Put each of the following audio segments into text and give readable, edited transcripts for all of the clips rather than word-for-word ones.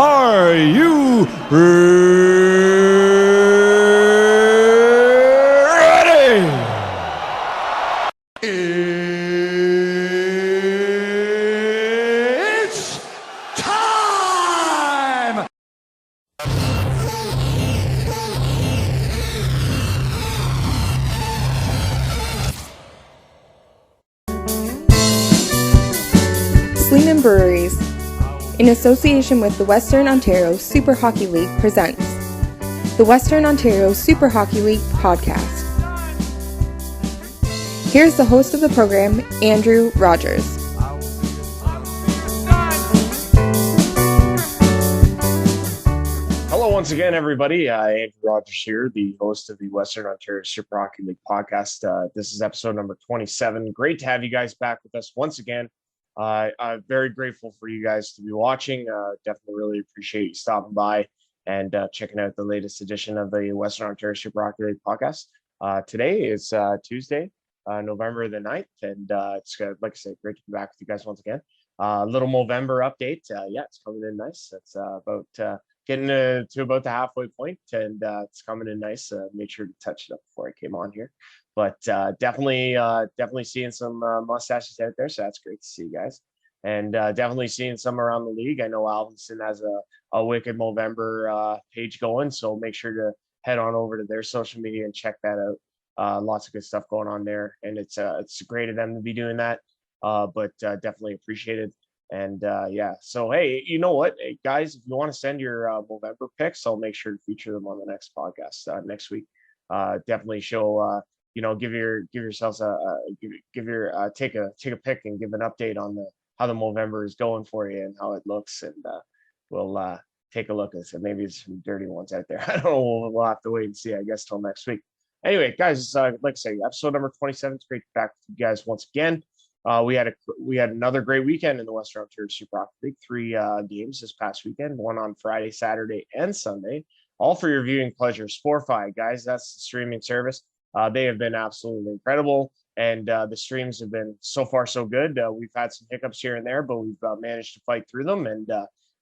Are you ready? It's time! Sleeman Breweries, in association with the Western Ontario Super Hockey League, presents the Western Ontario Super Hockey League podcast. Here's the host of the program, Andrew Rogers. Hello once again, everybody. Andrew Rogers here, the host of the Western Ontario Super Hockey League podcast. This is episode number 27. Great to have you guys back with us once again. I'm very grateful for you guys to be watching. Definitely really appreciate you stopping by and checking out the latest edition of the Western Ontario Super Hockey League podcast. Today is Tuesday, November the 9th, and it's, like I said, great to be back with you guys once again. Little Movember update. It's coming in nice. It's about getting to about the halfway point, and it's coming in nice. Made sure to touch it up before I came on here. But definitely seeing some mustaches out there, so that's great to see, guys. And definitely seeing some around the league. I know Alvinson has a Wicked Movember page going, so make sure to head on over to their social media and check that out. Lots of good stuff going on there, and it's great of them to be doing that. But definitely appreciated. And so hey, you know what, hey, guys, if you want to send your Movember picks, I'll make sure to feature them on the next podcast next week. Definitely show. Give yourselves take a pick and give an update on how the Movember is going for you and how it looks, and we'll take a look at it. Maybe there's some dirty ones out there. I don't know. We'll have to wait and see, I guess, till next week. Anyway, guys, like I say, episode number 27. It's great to be back with you guys once again. We had another great weekend in the Western Ontario Super Hockey League. 3 games this past weekend, one on Friday, Saturday, and Sunday, all for your viewing pleasure. Sportify, guys, that's the streaming service. They have been absolutely incredible, and the streams have been so far so good. We've had some hiccups here and there, but we've managed to fight through them, and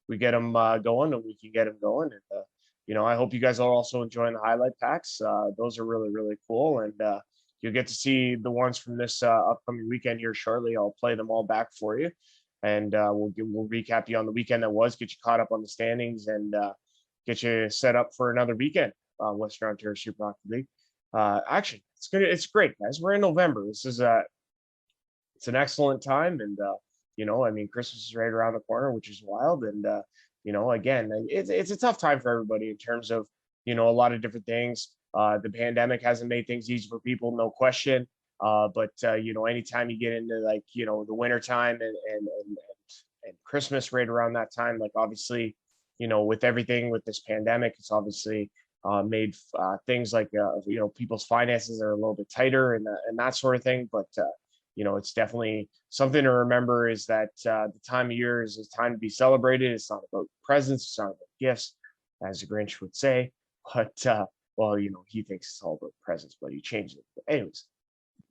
we get them going, and we can get them going. And I hope you guys are also enjoying the highlight packs. Those are really, really cool, and you'll get to see the ones from this upcoming weekend here shortly. I'll play them all back for you, and we'll recap you on the weekend that was, get you caught up on the standings, and get you set up for another weekend on Western Ontario Super Hockey League. Actually, it's great, guys. We're in November. This is it's an excellent time, and Christmas is right around the corner, which is wild. And again, it's a tough time for everybody in terms of a lot of different things. The pandemic hasn't made things easy for people, no question. But anytime you get into the winter time and Christmas right around that time, like obviously, with everything with this pandemic, it's obviously made things like people's finances are a little bit tighter and that sort of thing. But it's definitely something to remember, is that the time of year is a time to be celebrated. It's not about presents, it's not about gifts, as the Grinch would say. But he thinks it's all about presents, but he changed it. But anyways,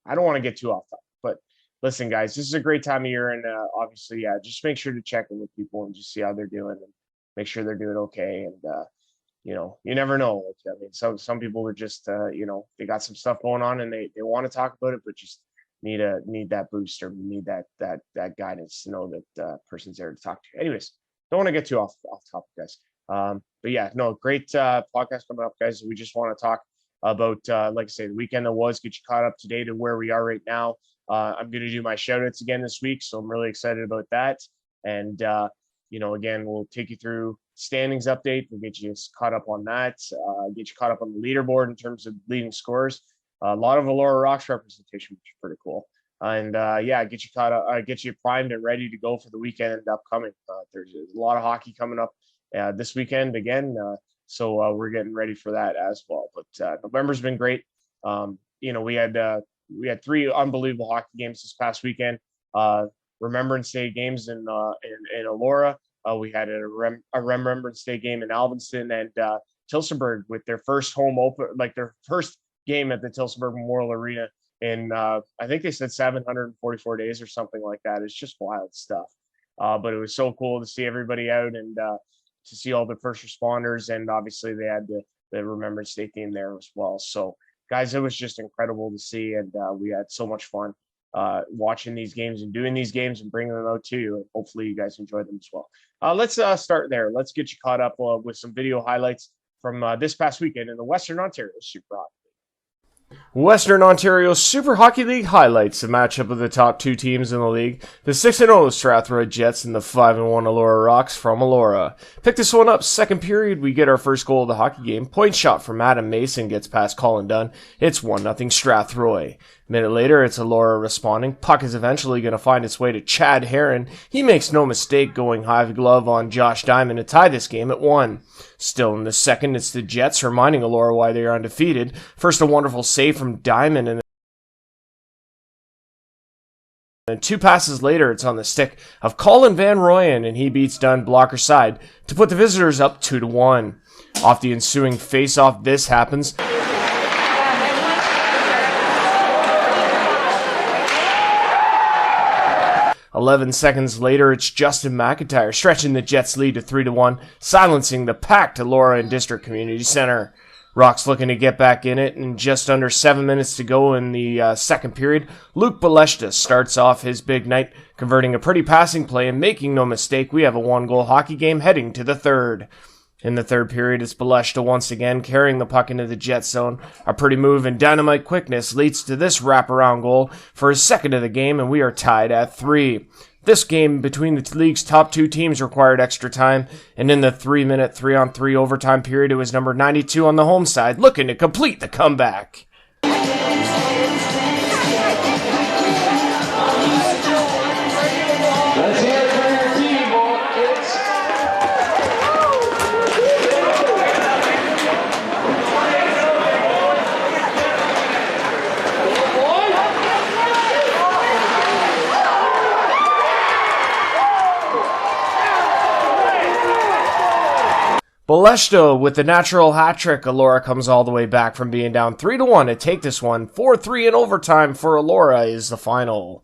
I don't want to get too off topic. But listen, guys, this is a great time of year, and obviously, just make sure to check in with people and just see how they're doing and make sure they're doing okay. And you never know. Some people are just they got some stuff going on and they want to talk about it, but just need that boost, or need that guidance to know that person's there to talk to. Anyways, don't want to get too off topic, guys. But yeah, no, great podcast coming up, guys. We just want to talk about, like I say, the weekend that was, get you caught up to date of where we are right now. I'm going to do my shout outs again this week, so I'm really excited about that. And, again, we'll take you through standings update. We'll get you caught up on that, get you caught up on the leaderboard in terms of leading scores. A lot of Elora Rocks representation, which is pretty cool. And get you caught up, get you primed and ready to go for the weekend upcoming. There's a lot of hockey coming up this weekend again, so we're getting ready for that as well. But November's been great. We had 3 unbelievable hockey games this past weekend. Remembrance Day games in Elora. We had a Remembrance Day game in Alvinston, and Tillsonburg with their first home open, like their first game at the Tillsonburg Memorial Arena in I think they said 744 days or something like that. It's just wild stuff. But it was so cool to see everybody out and to see all the first responders, and obviously they had the Remembrance Day theme there as well. So, guys, it was just incredible to see, and we had so much fun watching these games and doing these games and bringing them out to you. And hopefully, you guys enjoyed them as well. Let's start there. Let's get you caught up with some video highlights from this past weekend in the Western Ontario Super Hockey. Western Ontario Super Hockey League highlights the matchup of the top two teams in the league, the 6-0 Strathroy Jets and the 5-1 Elora Rocks from Elora. Pick this one up. Second period, we get our first goal of the hockey game. Point shot from Adam Mason gets past Colin Dunn. It's 1-0 Strathroy. Minute later, it's Elora responding. Puck is eventually going to find its way to Chad Heron. He makes no mistake going high glove on Josh Diamond to tie this game at 1. Still in the second, it's the Jets reminding Elora why they are undefeated. First, a wonderful save from Diamond, and then 2 passes later, it's on the stick of Colin Van Royen, and he beats Dunn blocker side to put the visitors up 2-1. Off the ensuing face-off, this happens. 11 seconds later, it's Justin McIntyre stretching the Jets' lead to 3-1, silencing the packed Elora and District Community Center. Rocks looking to get back in it, and just under 7 minutes to go in the second period, Luke Baleshta starts off his big night, converting a pretty passing play and making no mistake, we have a 1-goal hockey game heading to the third. In the third period, it's Baleshta once again carrying the puck into the Jet zone. A pretty move and dynamite quickness leads to this wraparound goal for his second of the game, and we are tied at 3. This game between the league's top two teams required extra time, and in the 3-minute 3-on-3 overtime period, it was number 92 on the home side looking to complete the comeback. Baleshta with the natural hat trick. Elora comes all the way back from being down 3-1 to take this one. 4-3 in overtime for Elora is the final.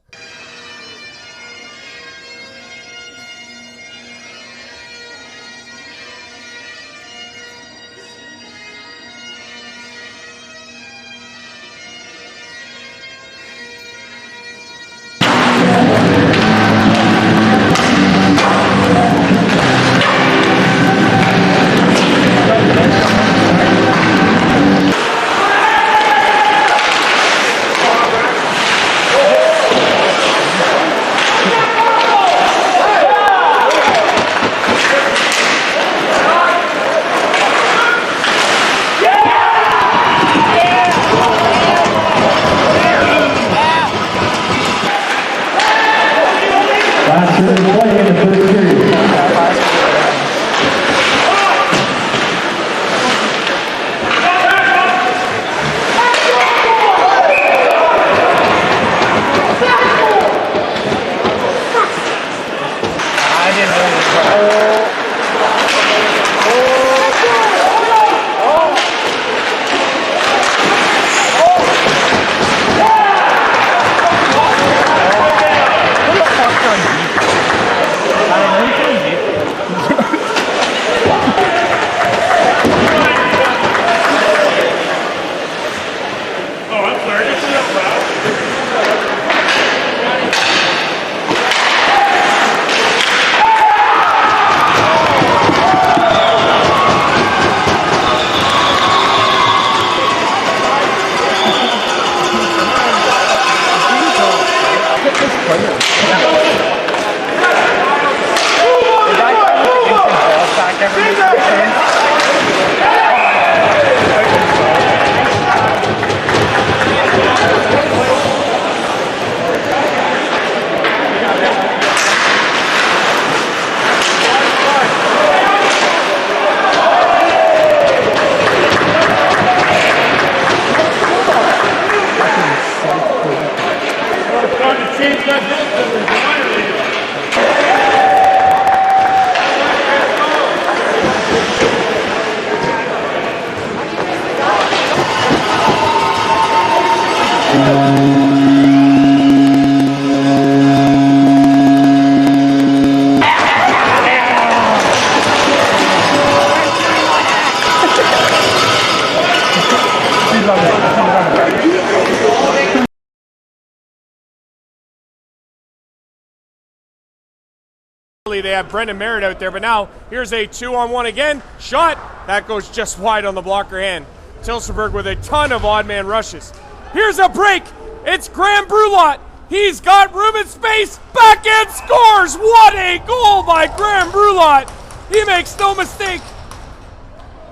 They have Brendan Merritt out there, but now here's a 2-on-1 again. Shot. That goes just wide on the blocker hand. Tillsonburg with a ton of odd man rushes. Here's a break. It's Graham Brulot. He's got room and space. Backhand scores. What a goal by Graham Brulot. He makes no mistake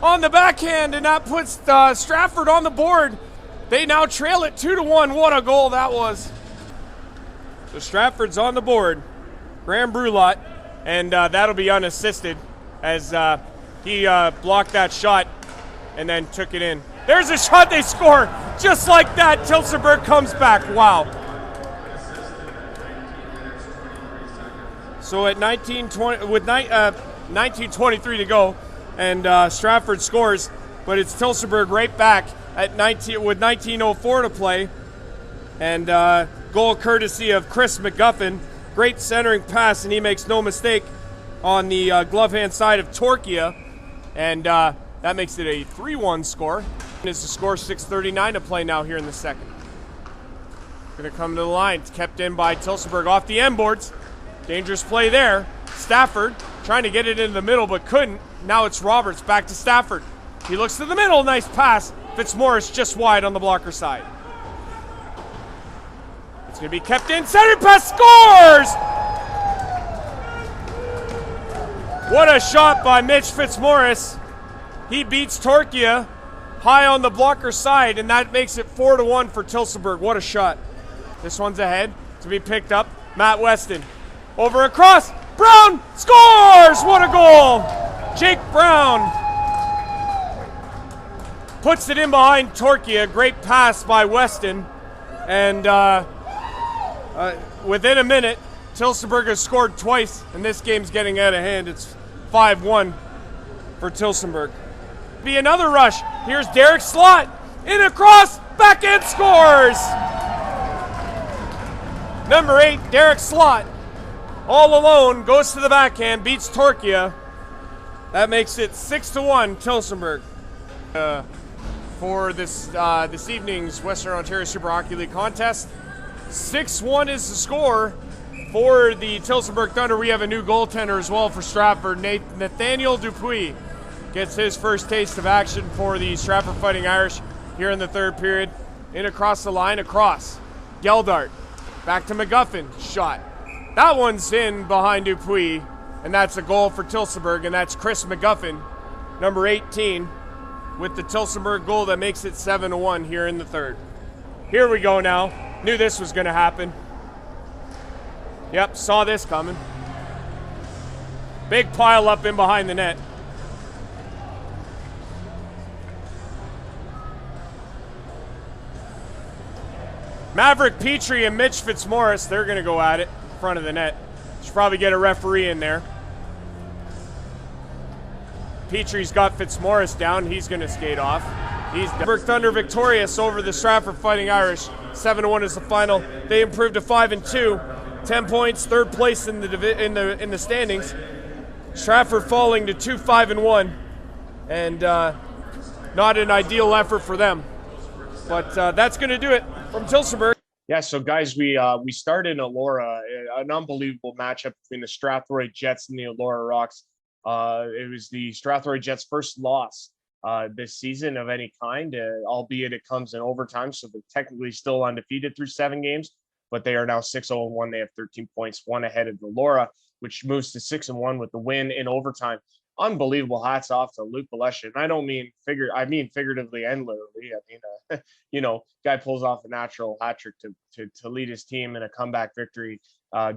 on the backhand, and that puts Stratford on the board. They now trail it 2-1. What a goal that was. So Stratford's on the board. Graham Brulot, and that'll be unassisted as he blocked that shot and then took it in. There's a shot, they score just like that. Tillsonburg comes back. Wow. So at 19:23 to go, and Stratford scores, but it's Tillsonburg right back at 19:04 to play, and goal courtesy of Chris McGuffin. Great centering pass, and he makes no mistake on the glove hand side of Torquia, and that makes it a 3-1 score. It's the score, 6:39 to play now here in the second. Going to come to the line. It's kept in by Tillsonburg off the end boards. Dangerous play there. Stafford trying to get it in the middle but couldn't. Now it's Roberts back to Stafford. He looks to the middle. Nice pass. Fitzmaurice just wide on the blocker side. It's going to be kept in. Center pass, scores! What a shot by Mitch Fitzmaurice. He beats Torquia high on the blocker side, and that makes it 4-1 for Tillsonburg. What a shot. This one's ahead to be picked up. Matt Weston. Over across. Brown scores! What a goal! Jake Brown puts it in behind Torquia. Great pass by Weston. And within a minute, Tillsonburg has scored twice, and this game's getting out of hand. It's 5-1 for Tillsonburg. Be another rush. Here's Derek Slott. In across. Backhand scores. Number 8, Derek Slott. All alone. Goes to the backhand. Beats Torquia. That makes it 6-1 Tillsonburg. For this evening's Western Ontario Super Hockey League contest. 6-1 is the score for the Tillsonburg Thunder. We have a new goaltender as well for Stratford. Nathaniel Dupuis gets his first taste of action for the Stratford Fighting Irish here in the third period. In across the line, across. Geldart. Back to McGuffin. Shot. That one's in behind Dupuis, and that's a goal for Tillsonburg, and that's Chris McGuffin, number 18, with the Tillsonburg goal that makes it 7-1 here in the third. Here we go now. Knew this was going to happen. Yep, saw this coming. Big pile up in behind the net. Maverick Petrie and Mitch Fitzmaurice, they're going to go at it in front of the net. Should probably get a referee in there. Petrie's got Fitzmaurice down. He's going to skate off. Tillsonburg Thunder victorious over the Stratford Fighting Irish. 7-1 is the final. They improved to 5-2. 10 points, third place in the standings. Stratford falling to 2-5-1, and not an ideal effort for them. But that's going to do it from Tillsonburg. Yeah, so guys, we started in Elora, an unbelievable matchup between the Strathroy Jets and the Elora Rocks. It was the Strathroy Jets' first loss this season of any kind, albeit it comes in overtime, so they're technically still undefeated through 7 games, but they are now 6-0-1. They have 13 points, one ahead of Elora, which moves to 6-1 with the win in overtime. Unbelievable. Hats off to Luke Balesha. And I don't mean figuratively and literally. I mean, guy pulls off a natural hat trick to lead his team in a comeback victory,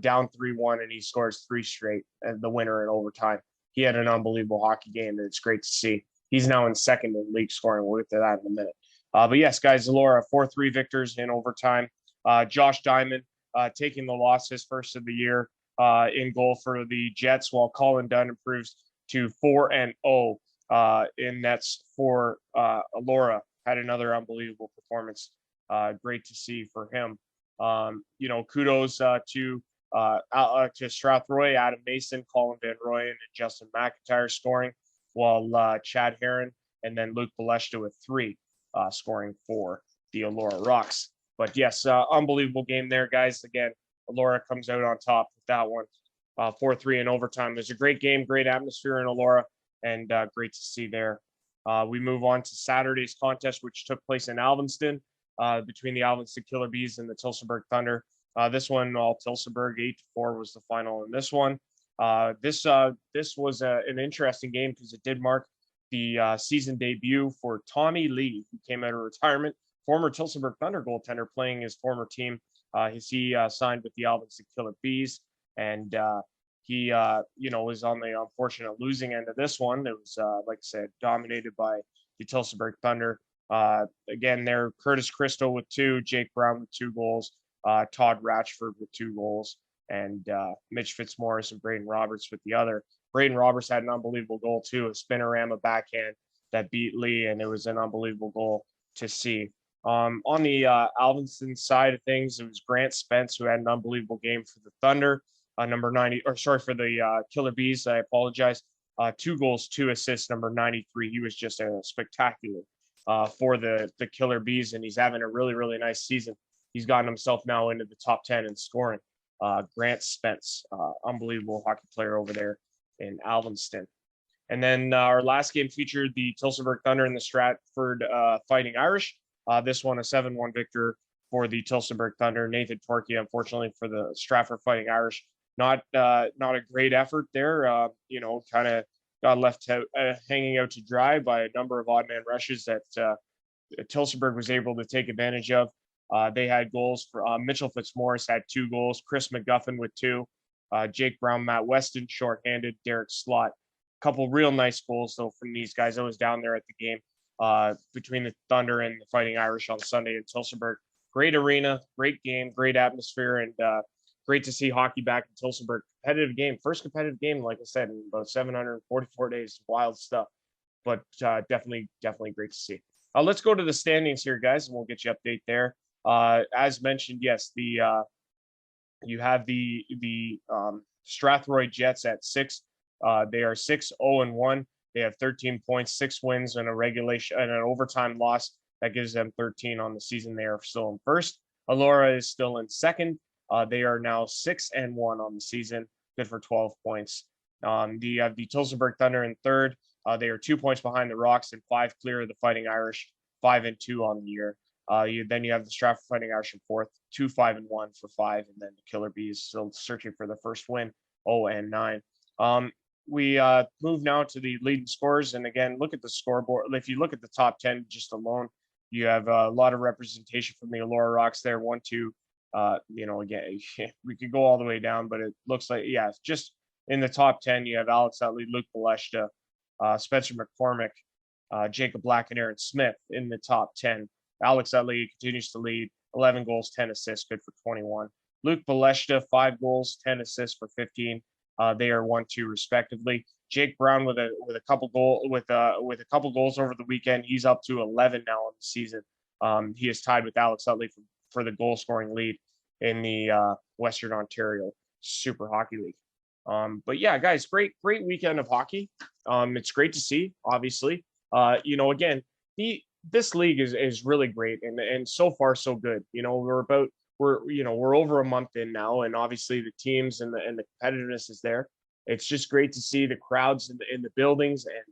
down 3-1, and he scores 3 straight, and the winner in overtime. He had an unbelievable hockey game, and it's great to see. He's now in second in league scoring. We'll get to that in a minute. But yes, guys, Elora, 4-3 victors in overtime. Josh Diamond taking the loss, his first of the year, in goal for the Jets, while Colin Dunn improves to 4-0 in nets for Elora. Had another unbelievable performance. Great to see for him. Kudos to Strathroy, Adam Mason, Colin Van Royen, and Justin McIntyre scoring, while Chad Heron and then Luke Baleshta with 3. scoring for the Elora Rocks. But yes, unbelievable game there, guys. Again, Elora comes out on top with that one, 4-3 in overtime. It was a great game, great atmosphere in Elora, and great to see there. We move on to Saturday's contest, which took place in Alvinston between the Alvinston Killer Bees and the Tillsonburg Thunder. This one, all Tillsonburg 8-4 was the final in this one. This was an interesting game because it did mark the season debut for Tommy Lee, who came out of retirement, former Tillsonburg Thunder goaltender playing his former team. He signed with the Alvinston Killer Bees, and he was on the unfortunate losing end of this one. It was, like I said, dominated by the Tillsonburg Thunder. Again, there, Curtis Christo with 2, Jake Brown with 2 goals, Todd Ratchford with 2 goals, and Mitch Fitzmaurice and Braden Roberts with the other. Braden Roberts had an unbelievable goal too, a spinorama backhand that beat Lee, and it was an unbelievable goal to see. On the Alvinston side of things, it was Grant Spence who had an unbelievable game for the Thunder, number 90, or sorry, for the Killer Bees. I apologize. 2 goals, 2 assists, number 93. He was just spectacular for the Killer Bees, and he's having a really, really nice season. He's gotten himself now into the top 10 in scoring. Grant Spence, unbelievable hockey player over there in Alvinston. And then our last game featured the Tillsonburg Thunder and the Stratford Fighting Irish. This one, a 7-1 victor for the Tillsonburg Thunder. Nathan Torquay, unfortunately, for the Stratford Fighting Irish. Not a great effort there. Kind of got left out, hanging out to dry by a number of odd man rushes that Tillsonburg was able to take advantage of. They had goals for Mitchell Fitzmaurice had 2 goals, Chris McGuffin with 2, Jake Brown, Matt Weston, shorthanded, Derek Slott. A couple real nice goals though from these guys. I was down there at the game between the Thunder and the Fighting Irish on Sunday in Tillsonburg. Great arena, great game, great atmosphere, and great to see hockey back in Tillsonburg. Competitive game, first competitive game, like I said, in about 744 days. Wild stuff, but definitely great to see. Let's go to the standings here, guys, and we'll get you update there. As mentioned, yes, you have the Strathroy Jets at 6. They are 6-0-1. They have 13 points, 6 wins, and a regulation and an overtime loss that gives them 13 on the season. They are still in first. Elora is still in second. They are now 6-1 on the season, good for 12 points. The Tillsonburg Thunder in third. They are 2 points behind the Rocks and 5 clear of the Fighting Irish, 5-2 on the year. Then you have the Stratford Fighting Irish in fourth, 2-5-1 for 5, and then the Killer Bees still searching for the first win, 0-9. We move now to the leading scorers, and again, look at the scoreboard. If you look at the top 10 just alone, you have a lot of representation from the Elora Rocks there. 1, 2. Again, we could go all the way down, but it looks like, yeah, just in the top 10, you have Alex Utley, Luke Baleshta, Spencer McCormick, Jacob Black, and Aaron Smith in the top 10. Alex Utley continues to lead, 11 goals, 10 assists, good for 21. Luke Baleshta, 5 goals, 10 assists for 15. They are 1-2 respectively. Jake Brown with a couple goals over the weekend. He's up to 11 now on the season. He is tied with Alex Utley for the goal scoring lead in the Western Ontario Super Hockey League. But yeah, guys, great weekend of hockey. It's great to see, obviously. Again, this league is really great, and so far so good. We're over a month in now, and obviously the teams and the competitiveness is there. It's just great to see the crowds in the buildings, and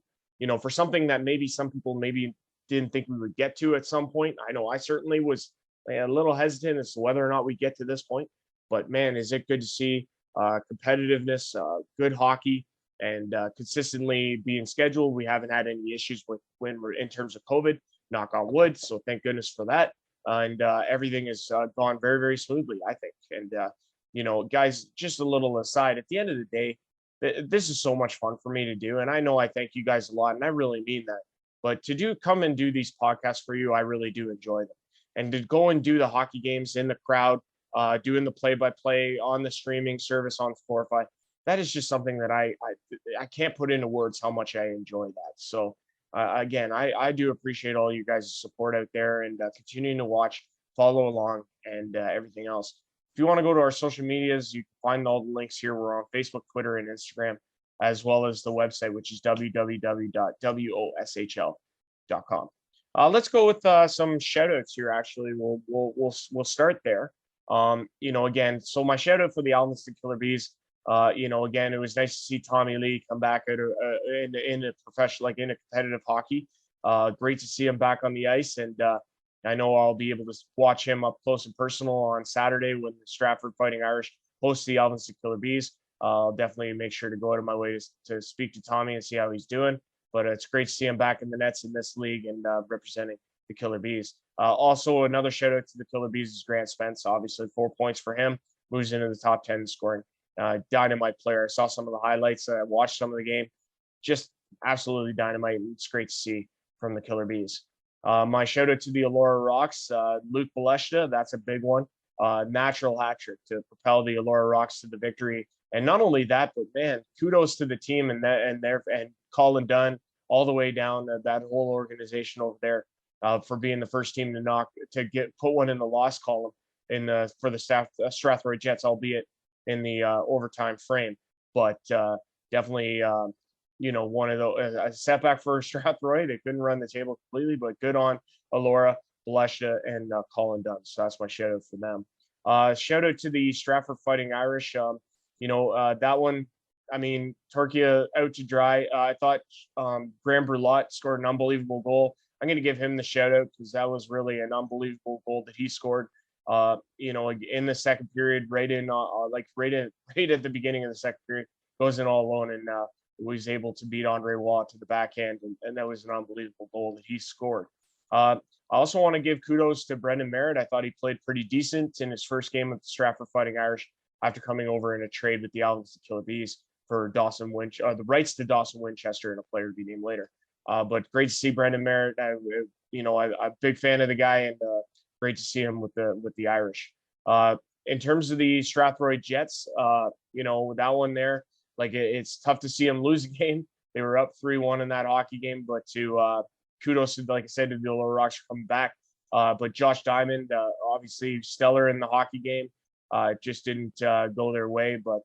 for something that maybe some people maybe didn't think we would get to at some point. I know I certainly was a little hesitant as to whether or not we get to this point, but man, is it good to see competitiveness, good hockey, and consistently being scheduled. We haven't had any issues with when we're in terms of COVID, knock on wood. So thank goodness for that. And everything has gone very, very smoothly, I think. And, guys, just a little aside, at the end of the day, this is so much fun for me to do. And I know I thank you guys a lot, and I really mean that. But to come and do these podcasts for you, I really do enjoy them. And to go and do the hockey games in the crowd, doing the play-by-play on the streaming service on Spotify, that is just something that I can't put into words how much I enjoy that. So again, I do appreciate all you guys' support out there, and continuing to watch, follow along, and everything else. If you want to go to our social medias, you can find all the links here. We're on Facebook, Twitter, and Instagram, as well as the website, which is www.woshl.com. Let's go with some shout outs here. Actually, we'll start there. Again, so my shout out for the Alvin Killer Bees. Again, it was nice to see Tommy Lee come back in a professional, like in a competitive hockey. Great to see him back on the ice, and I know I'll be able to watch him up close and personal on Saturday when the Stratford Fighting Irish host the Alvin Killer Bees. I'll definitely make sure to go out of my way to speak to Tommy and see how he's doing. But it's great to see him back in the nets in this league and representing the Killer Bees. Also, another shout out to the Killer Bees is Grant Spence. Obviously, 4 points for him, moves into the top 10 in scoring. Dynamite player. I saw some of the highlights. I watched some of the game. Just absolutely dynamite. It's great to see from the Killer Bees. My shout out to the Elora Rocks, Luke Baleshta. That's a big one. Natural hat trick to propel the Elora Rocks to the victory. And not only that, but man, kudos to the team and Colin Dunn all the way down that whole organization over there for being the first team to put one in the loss column for the Strathroy Jets, albeit in the overtime frame. But definitely, one of those a setback for Strathroy. They couldn't run the table completely, but good on Elora, Baleshta, and Colin Dunn. So that's my shout out for them. Shout out to the Stratford Fighting Irish. That one, I mean, Turkey out to dry. I thought Graham Brulotte scored an unbelievable goal. I'm going to give him the shout out because that was really an unbelievable goal that he scored. In the second period, right at the beginning of the second period, goes in all alone and was able to beat Andre Watt to the backhand, and that was an unbelievable goal that he scored. I also want to give kudos to Brendan Merritt. I thought he played pretty decent in his first game with the Stratford Fighting Irish after coming over in a trade with the Alvin Killer Bees for the rights to Dawson Winchester and a player to be named later. But great to see Brendan Merritt. I'm a big fan of the guy, and great to see him with the Irish. In terms of the Strathroy Jets, that one there, it's tough to see them lose a game. They were up 3-1 in that hockey game, but kudos to, like I said, to the Elora Rocks coming back. But Josh Diamond, obviously stellar in the hockey game. Just didn't go their way, but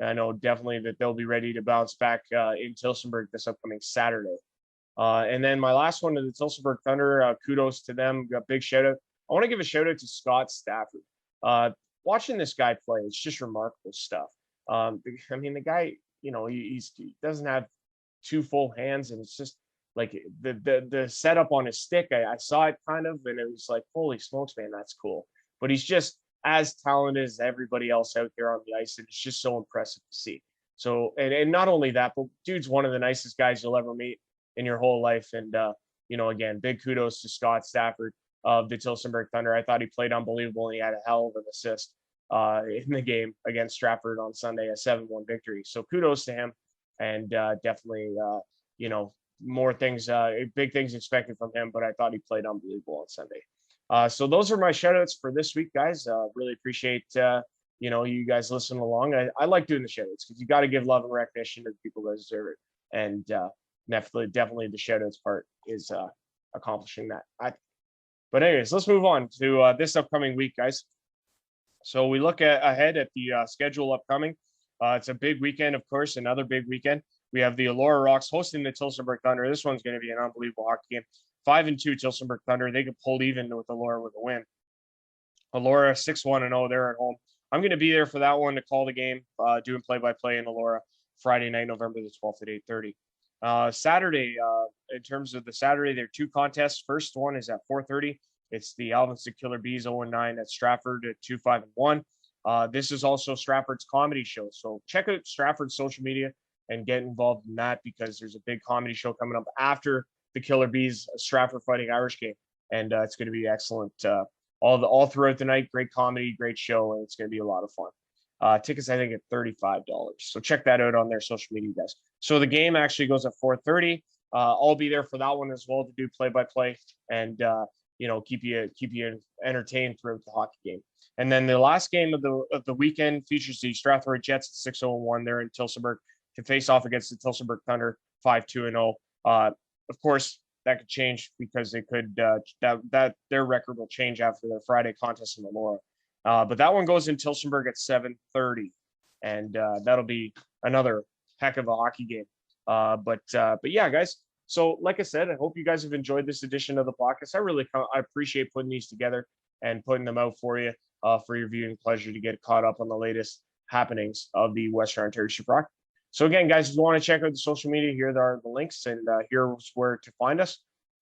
I know definitely that they'll be ready to bounce back in Tillsonburg this upcoming Saturday. And then my last one to the Tillsonburg Thunder, kudos to them. Got big shout out. I want to give a shout out to Scott Stafford. Watching this guy play, it's just remarkable stuff. The guy, he doesn't have two full hands, and it's just like the setup on his stick. I saw it kind of, and it was like, holy smokes, man, that's cool. But he's just as talented as everybody else out there on the ice, and it's just so impressive to see. So, and not only that, but dude's one of the nicest guys you'll ever meet in your whole life. And again, big kudos to Scott Stafford of the Tillsonburg Thunder. I thought he played unbelievable, and he had a hell of an assist in the game against Stratford on Sunday, a 7-1 victory. So kudos to him, and definitely, more things, big things expected from him, but I thought he played unbelievable on Sunday. So those are my shout outs for this week, guys. Really appreciate, you guys listening along. I like doing the shout outs because you got to give love and recognition to the people that deserve it. And definitely the shout outs part is accomplishing that. But anyways, let's move on to this upcoming week, guys. So we look ahead at the schedule upcoming. It's a big weekend, of course, another big weekend. We have the Elora Rocks hosting the Tillsonburg Thunder. This one's going to be an unbelievable hockey game. 5-2 Tillsonburg Thunder. They could pull even with Elora with a win. Elora 6-1-0. They're at home. I'm going to be there for that one to call the game, doing play-by-play in Elora Friday night, November the 12th at 8:30. Saturday, in terms of the Saturday, there are two contests. First one is at 4:30. It's the Alvinston Killer Bees 0-9 at Stratford at 2-5-1. This is also Stratford's comedy show. So check out Stratford's social media and get involved in that because there's a big comedy show coming up after the Killer Bees Stratford Fighting Irish game. And it's going to be excellent. All throughout the night, great comedy, great show, and it's going to be a lot of fun. Tickets, I think, at $35. So check that out on their social media, guys. So the game actually goes at 4:30. I'll be there for that one as well to do play-by-play and keep you entertained throughout the hockey game. And then the last game of the weekend features the Strathroy Jets at 6-0-1. They're in Tillsonburg to face off against the Tillsonburg Thunder 5-2-0. Of course, that could change because they could that their record will change after their Friday contest in Elora. But that one goes in Tillsonburg at 7:30, and that'll be another heck of a hockey game. But yeah, guys, So, like I said, I hope you guys have enjoyed this edition of the podcast. I appreciate putting these together and putting them out for you for your viewing pleasure to get caught up on the latest happenings of the Western Ontario Super Hockey. So, again, guys, if you want to check out the social media, here are the links, and here's where to find us.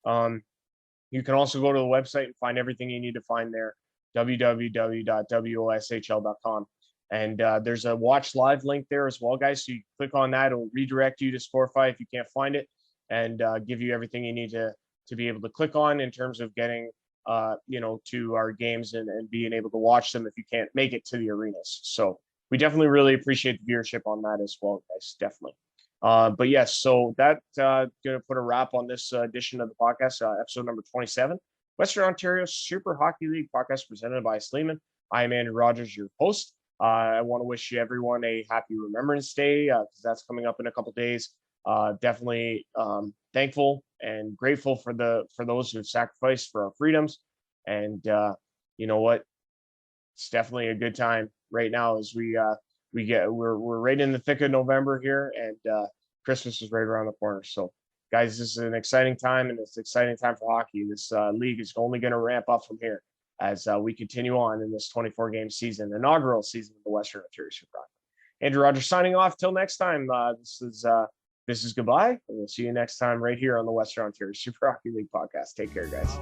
You can also go to the website and find everything you need to find there, www.woshl.com. And there's a watch live link there as well, guys. So you click on that, it'll redirect you to Sportify if you can't find it, and give you everything you need to be able to click on in terms of getting to our games and being able to watch them if you can't make it to the arenas. So we definitely really appreciate the viewership on that as well, guys. Definitely. But yes, so that's going to put a wrap on this edition of the podcast, episode number 27, Western Ontario Super Hockey League podcast presented by Sleeman. I am Andrew Rogers, your host. I want to wish everyone a happy Remembrance Day because that's coming up in a couple days. Definitely thankful and grateful for those who have sacrificed for our freedoms. And you know what? It's definitely a good time right now as we're right in the thick of November here, and Christmas is right around the corner. So, guys, this is an exciting time, and it's an exciting time for hockey. This league is only going to ramp up from here as we continue on in this 24-game season, inaugural season of the Western Ontario Super Hockey. Andrew Rogers signing off. Till next time, this is goodbye, and we'll see you next time right here on the Western Ontario Super Hockey League podcast. Take care, guys.